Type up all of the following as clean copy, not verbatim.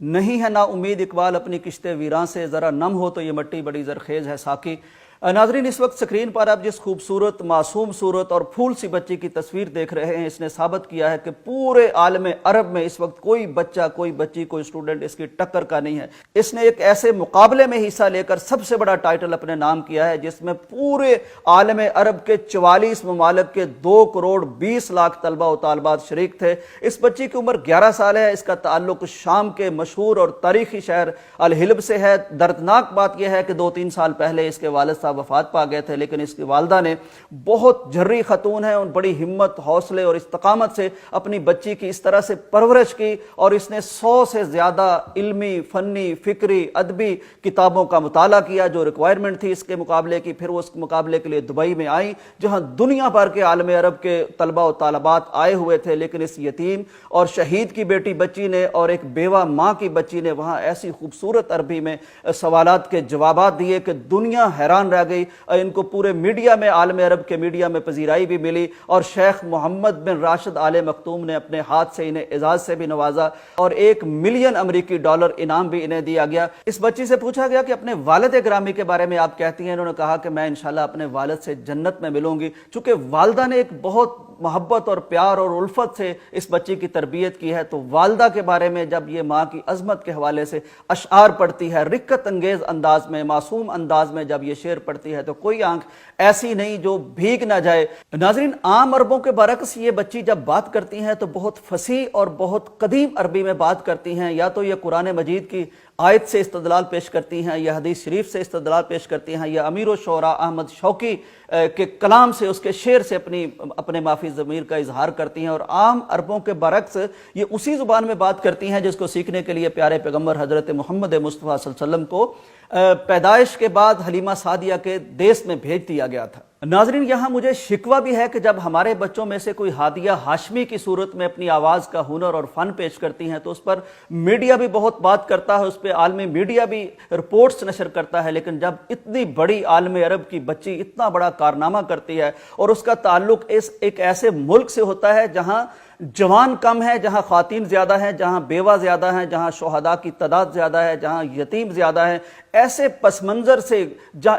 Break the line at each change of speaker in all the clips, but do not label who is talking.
نہیں ہے نا امید اقبال اپنی کشتے ویراں سے، ذرا نم ہو تو یہ مٹی بڑی زرخیز ہے ساقی۔ ناظرین، اس وقت سکرین پر آپ جس خوبصورت معصوم صورت اور پھول سی بچی کی تصویر دیکھ رہے ہیں، اس نے ثابت کیا ہے کہ پورے عالم عرب میں اس وقت کوئی بچہ، کوئی بچی، کوئی اسٹوڈنٹ اس کی ٹکر کا نہیں ہے۔ اس نے ایک ایسے مقابلے میں حصہ لے کر سب سے بڑا ٹائٹل اپنے نام کیا ہے، جس میں پورے عالم عرب کے 44 ممالک کے 2 کروڑ 20 لاکھ طلبہ و طالبات شریک تھے۔ اس بچی کی عمر 11 سال ہے۔ اس کا تعلق شام کے مشہور اور تاریخی شہر الحلب سے ہے۔ دردناک بات یہ ہے کہ 2-3 سال پہلے اس کے والد صاحب وفات پا گئے تھے، لیکن اس کی والدہ نے بہت جرری خاتون ہے، ان بڑی ہمت، حوصلے اور استقامت سے اپنی بچی کی اس طرح سے پرورش کی، اور اس نے 100 سے زیادہ علمی، فنی، فکری، ادبی کتابوں کا مطالعہ کیا جو ریکوائرمنٹ تھی اس کے مقابلے کی۔ پھر وہ اس مقابلے کے لیے دبئی میں آئی، جہاں دنیا بھر کے عالم عرب کے طلبہ و طالبات آئے ہوئے تھے، لیکن اس یتیم اور شہید کی بیٹی بچی نے اور ایک بیوہ ماں کی بچی نے وہاں ایسی خوبصورت عربی میں سوالات کے جوابات دیے کہ دنیا حیران رہ گئی۔ ان کو پورے میڈیا میں، عالم عرب کے میڈیا میں پذیرائی بھی ملی، اور شیخ محمد بن راشد آل مختوم نے اپنے ہاتھ سے انہیں اعزاز سے بھی نوازا، اور $1 ملین امریکی انعام بھی انہیں دیا گیا۔ اس بچی سے پوچھا گیا کہ اپنے والد گرامی کے بارے میں آپ کہتی ہیں؟ انہوں نے کہا کہ میں انشاءاللہ اپنے والد سے جنت میں ملوں گی۔ چونکہ والدہ نے ایک بہت محبت اور پیار اور الفت سے اس بچی کی تربیت کی ہے، تو والدہ کے بارے میں جب یہ ماں کی عظمت کے حوالے سے اشعار پڑھتی ہے، رقت انگیز انداز میں، معصوم انداز میں جب یہ شعر پڑھتی ہے، تو کوئی آنکھ ایسی نہیں جو بھیگ نہ جائے۔ ناظرین، عام عربوں کے برعکس یہ بچی جب بات کرتی ہیں تو بہت فصیح اور بہت قدیم عربی میں بات کرتی ہیں، یا تو یہ قرآن مجید کی آیت سے استدلال پیش کرتی ہیں، یا حدیث شریف سے استدلال پیش کرتی ہیں، یا امیر الشعراء احمد شوقی کے کلام سے، اس کے شعر سے اپنے مافی ضمیر کا اظہار کرتی ہیں۔ اور عام عربوں کے برعکس یہ اسی زبان میں بات کرتی ہیں جس کو سیکھنے کے لیے پیارے پیغمبر حضرت محمد مصطفیٰ صلی اللہ علیہ وسلم کو پیدائش کے بعد حلیمہ سعدیہ کے دیس میں بھیج دیا گیا تھا۔ ناظرین، یہاں مجھے شکوہ بھی ہے کہ جب ہمارے بچوں میں سے کوئی ہادیہ ہاشمی کی صورت میں اپنی آواز کا ہنر اور فن پیش کرتی ہیں تو اس پر میڈیا بھی بہت بات کرتا ہے، اس پہ عالمی میڈیا بھی رپورٹس نشر کرتا ہے، لیکن جب اتنی بڑی عالم عرب کی بچی اتنا بڑا کارنامہ کرتی ہے اور اس کا تعلق ایک ایسے ملک سے ہوتا ہے جہاں جوان کم ہے، جہاں خواتین زیادہ ہیں، جہاں بیوہ زیادہ ہیں، جہاں شہداء کی تعداد زیادہ ہے، جہاں یتیم زیادہ ہیں، ایسے پس منظر سے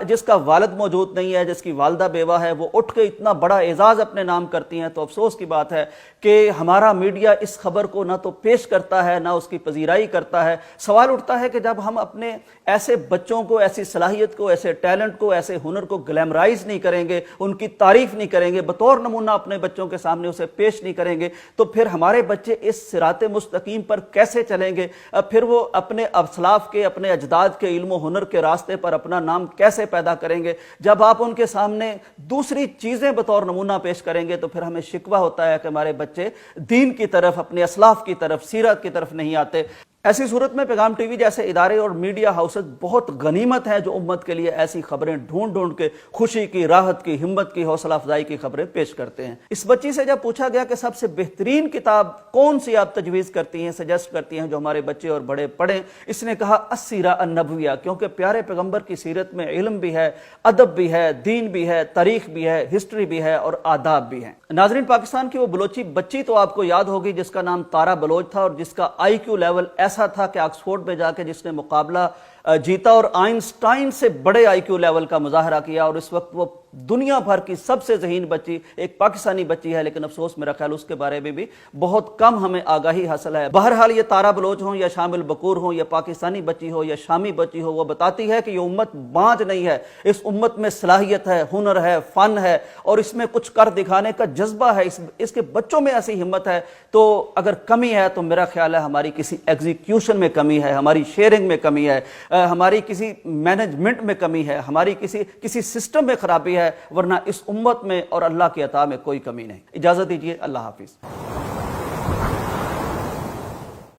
جس کا والد موجود نہیں ہے، جس کی والدہ بیوہ ہے، وہ اٹھ کے اتنا بڑا اعزاز اپنے نام کرتی ہیں، تو افسوس کی بات ہے کہ ہمارا میڈیا اس خبر کو نہ تو پیش کرتا ہے، نہ اس کی پذیرائی کرتا ہے۔ سوال اٹھتا ہے کہ جب ہم اپنے ایسے بچوں کو، ایسی صلاحیت کو، ایسے ٹیلنٹ کو، ایسے ہنر کو گلیمرائز نہیں کریں گے، ان کی تعریف نہیں کریں گے، بطور نمونہ اپنے بچوں کے سامنے اسے پیش نہیں کریں گے، تو پھر ہمارے بچے اس صراط مستقیم پر کیسے چلیں گے؟ پھر وہ اپنے اسلاف کے، اپنے اجداد کے علم و ہنر کے راستے پر اپنا نام کیسے پیدا کریں گے؟ جب آپ ان کے سامنے دوسری چیزیں بطور نمونہ پیش کریں گے تو پھر ہمیں شکوہ ہوتا ہے کہ ہمارے بچے دین کی طرف، اپنے اسلاف کی طرف، سیرت کی طرف نہیں آتے۔ ایسی صورت میں پیغام ٹی وی جیسے ادارے اور میڈیا ہاؤسز بہت غنیمت ہیں جو امت کے لیے ایسی خبریں ڈھونڈ ڈھونڈ کے خوشی کی، راحت کی، ہمت کی، حوصلہ افزائی کی خبریں پیش کرتے ہیں۔ اس بچی سے جب پوچھا گیا کہ سب سے بہترین کتاب کون سی آپ تجویز کرتی ہیں، سجیسٹ کرتی ہیں جو ہمارے بچے اور بڑے پڑھیں، اس نے کہا السیرہ النبویہ، کیونکہ پیارے پیغمبر کی سیرت میں علم بھی ہے، ادب بھی ہے، دین بھی ہے، تاریخ بھی ہے، ہسٹری بھی ہے اور آداب بھی ہیں۔ ناظرین، پاکستان کی وہ بلوچی بچی تو آپ کو یاد ہوگی جس کا نام تارا بلوچ تھا، اور جس کا IQ لیول ایسا تھا کہ آکسفورڈ میں جا کے جس نے مقابلہ جیتا اور آئنسٹائن سے بڑے IQ لیول کا مظاہرہ کیا، اور اس وقت وہ دنیا بھر کی سب سے ذہین بچی ایک پاکستانی بچی ہے، لیکن افسوس میرا خیال اس کے بارے میں بھی بہت کم ہمیں آگاہی حاصل ہے۔ بہرحال یہ تارا بلوچ ہوں یا شامل بکور ہوں یا پاکستانی بچی ہو یا شامی بچی ہو، وہ بتاتی ہے کہ یہ امت بانج نہیں ہے، اس امت میں صلاحیت ہے، ہنر ہے، فن ہے، اور اس میں کچھ کر دکھانے کا جذبہ ہے، اس کے بچوں میں ایسی ہمت ہے۔ تو اگر کمی ہے تو میرا خیال ہے ہماری کسی ایگزیکیوشن میں کمی ہے، ہماری شیئرنگ میں کمی ہے، ہماری کسی مینجمنٹ میں کمی ہے، ہماری کسی سسٹم میں خرابی ہے، ورنہ اس امت میں اور اللہ کی عطا میں کوئی کمی نہیں۔ اجازت دیجیے، اللہ حافظ۔